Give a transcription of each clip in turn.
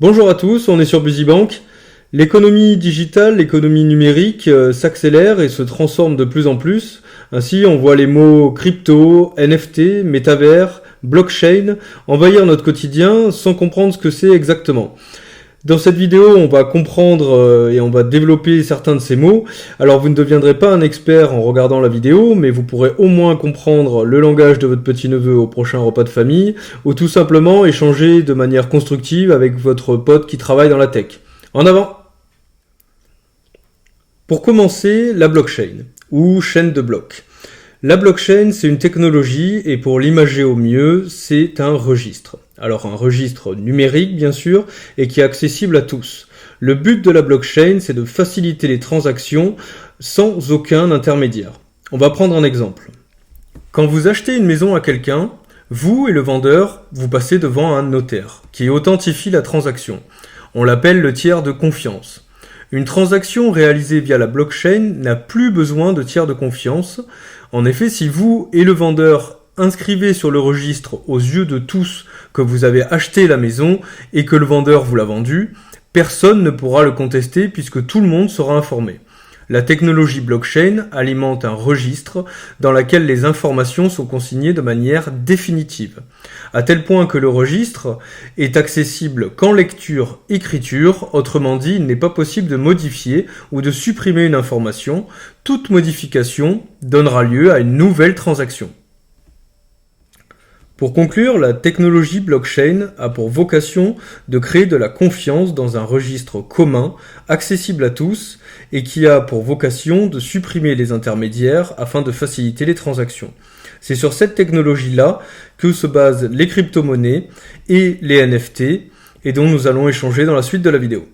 Bonjour à tous, on est sur BusyBank. L'économie digitale, l'économie numérique s'accélère et se transforme de plus en plus. Ainsi, on voit les mots crypto, NFT, métavers, blockchain envahir notre quotidien sans comprendre ce que c'est exactement. Dans cette vidéo, on va comprendre et on va développer certains de ces mots. Alors vous ne deviendrez pas un expert en regardant la vidéo, mais vous pourrez au moins comprendre le langage de votre petit-neveu au prochain repas de famille, ou tout simplement échanger de manière constructive avec votre pote qui travaille dans la tech. En avant! Pour commencer, la blockchain, ou chaîne de blocs. La blockchain, c'est une technologie et pour l'imager au mieux, c'est un registre. Alors un registre numérique bien sûr et qui est accessible à tous. Le but de la blockchain, c'est de faciliter les transactions sans aucun intermédiaire. On va prendre un exemple. Quand vous achetez une maison à quelqu'un, vous et le vendeur, vous passez devant un notaire qui authentifie la transaction. On l'appelle le tiers de confiance. Une transaction réalisée via la blockchain n'a plus besoin de tiers de confiance. En effet, si vous et le vendeur inscrivez sur le registre aux yeux de tous que vous avez acheté la maison et que le vendeur vous l'a vendue, personne ne pourra le contester puisque tout le monde sera informé. La technologie blockchain alimente un registre dans lequel les informations sont consignées de manière définitive, à tel point que le registre est accessible qu'en lecture-écriture, autrement dit, il n'est pas possible de modifier ou de supprimer une information. Toute modification donnera lieu à une nouvelle transaction. Pour conclure, la technologie blockchain a pour vocation de créer de la confiance dans un registre commun, accessible à tous, et qui a pour vocation de supprimer les intermédiaires afin de faciliter les transactions. C'est sur cette technologie-là que se basent les crypto-monnaies et les NFT, et dont nous allons échanger dans la suite de la vidéo.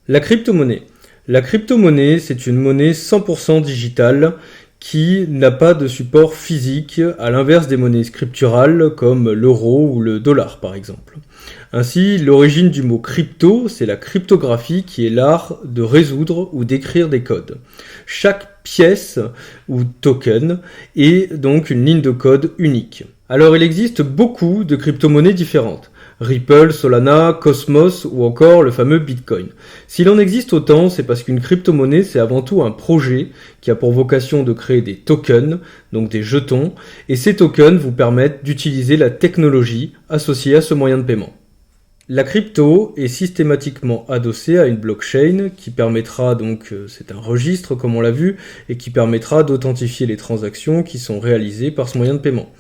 La crypto-monnaie. La crypto-monnaie, c'est une monnaie 100% digitale qui n'a pas de support physique, à l'inverse des monnaies scripturales comme l'euro ou le dollar par exemple. Ainsi, l'origine du mot crypto, c'est la cryptographie qui est l'art de résoudre ou d'écrire des codes. Chaque pièce ou token est donc une ligne de code unique. Alors il existe beaucoup de crypto-monnaies différentes. Ripple, Solana, Cosmos ou encore le fameux Bitcoin. S'il en existe autant, c'est parce qu'une crypto-monnaie, c'est avant tout un projet qui a pour vocation de créer des tokens, donc des jetons, et ces tokens vous permettent d'utiliser la technologie associée à ce moyen de paiement. La crypto est systématiquement adossée à une blockchain qui permettra donc, c'est un registre comme on l'a vu, et qui permettra d'authentifier les transactions qui sont réalisées par ce moyen de paiement.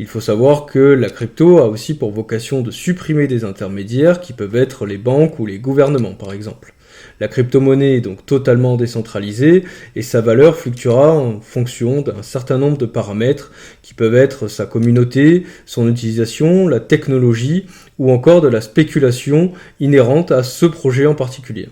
Il faut savoir que la crypto a aussi pour vocation de supprimer des intermédiaires qui peuvent être les banques ou les gouvernements par exemple. La crypto-monnaie est donc totalement décentralisée et sa valeur fluctuera en fonction d'un certain nombre de paramètres qui peuvent être sa communauté, son utilisation, la technologie ou encore de la spéculation inhérente à ce projet en particulier.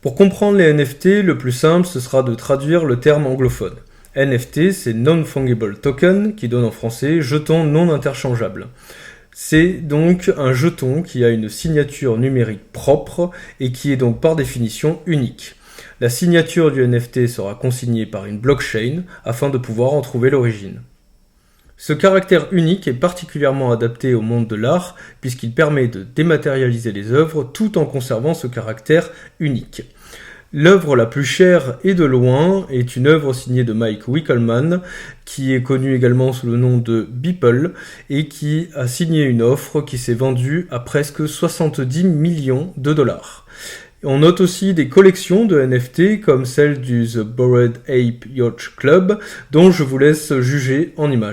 Pour comprendre les NFT, le plus simple ce sera de traduire le terme anglophone. NFT, c'est Non-Fungible Token, qui donne en français jeton non interchangeable. C'est donc un jeton qui a une signature numérique propre et qui est donc par définition unique. La signature du NFT sera consignée par une blockchain afin de pouvoir en trouver l'origine. Ce caractère unique est particulièrement adapté au monde de l'art puisqu'il permet de dématérialiser les œuvres tout en conservant ce caractère unique. L'œuvre la plus chère et de loin est une œuvre signée de Mike Winkelmann, qui est connu également sous le nom de Beeple, et qui a signé une offre qui s'est vendue à presque 70 millions de dollars. On note aussi des collections de NFT comme celle du The Bored Ape Yacht Club, dont je vous laisse juger en images.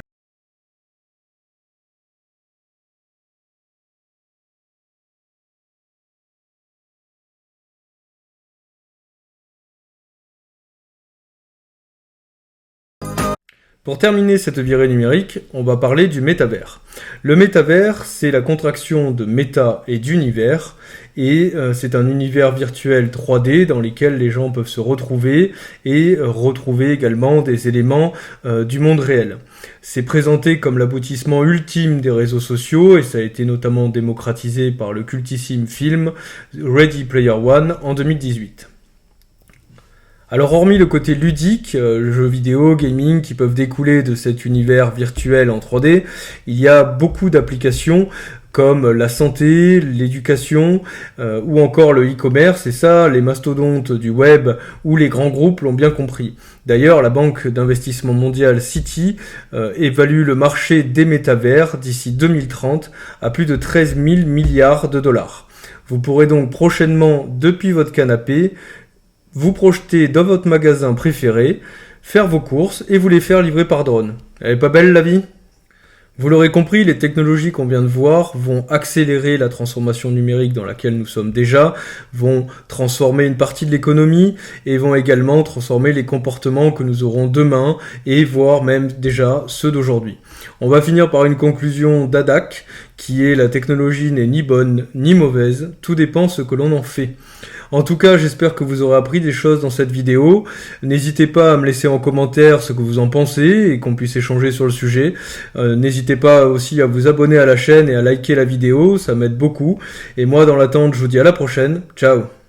Pour terminer cette virée numérique, on va parler du métavers. Le métavers, c'est la contraction de méta et d'univers, et c'est un univers virtuel 3D dans lequel les gens peuvent se retrouver et retrouver également des éléments du monde réel. C'est présenté comme l'aboutissement ultime des réseaux sociaux et ça a été notamment démocratisé par le cultissime film Ready Player One en 2018. Alors hormis le côté ludique, jeux vidéo, gaming qui peuvent découler de cet univers virtuel en 3D, il y a beaucoup d'applications comme la santé, l'éducation ou encore le e-commerce, et ça, les mastodontes du web ou les grands groupes l'ont bien compris. D'ailleurs, la banque d'investissement mondiale Citi évalue le marché des métavers d'ici 2030 à plus de 13 000 milliards de dollars. Vous pourrez donc prochainement, depuis votre canapé, vous projeter dans votre magasin préféré, faire vos courses et vous les faire livrer par drone. Elle est pas belle la vie ? Vous l'aurez compris, les technologies qu'on vient de voir vont accélérer la transformation numérique dans laquelle nous sommes déjà, vont transformer une partie de l'économie et vont également transformer les comportements que nous aurons demain et voire même déjà ceux d'aujourd'hui. On va finir par une conclusion d'Adak qui est: la technologie n'est ni bonne ni mauvaise, tout dépend ce que l'on en fait. En tout cas, j'espère que vous aurez appris des choses dans cette vidéo. N'hésitez pas à me laisser en commentaire ce que vous en pensez et qu'on puisse échanger sur le sujet. N'hésitez pas aussi à vous abonner à la chaîne et à liker la vidéo, ça m'aide beaucoup. Et moi, dans l'attente, je vous dis à la prochaine. Ciao!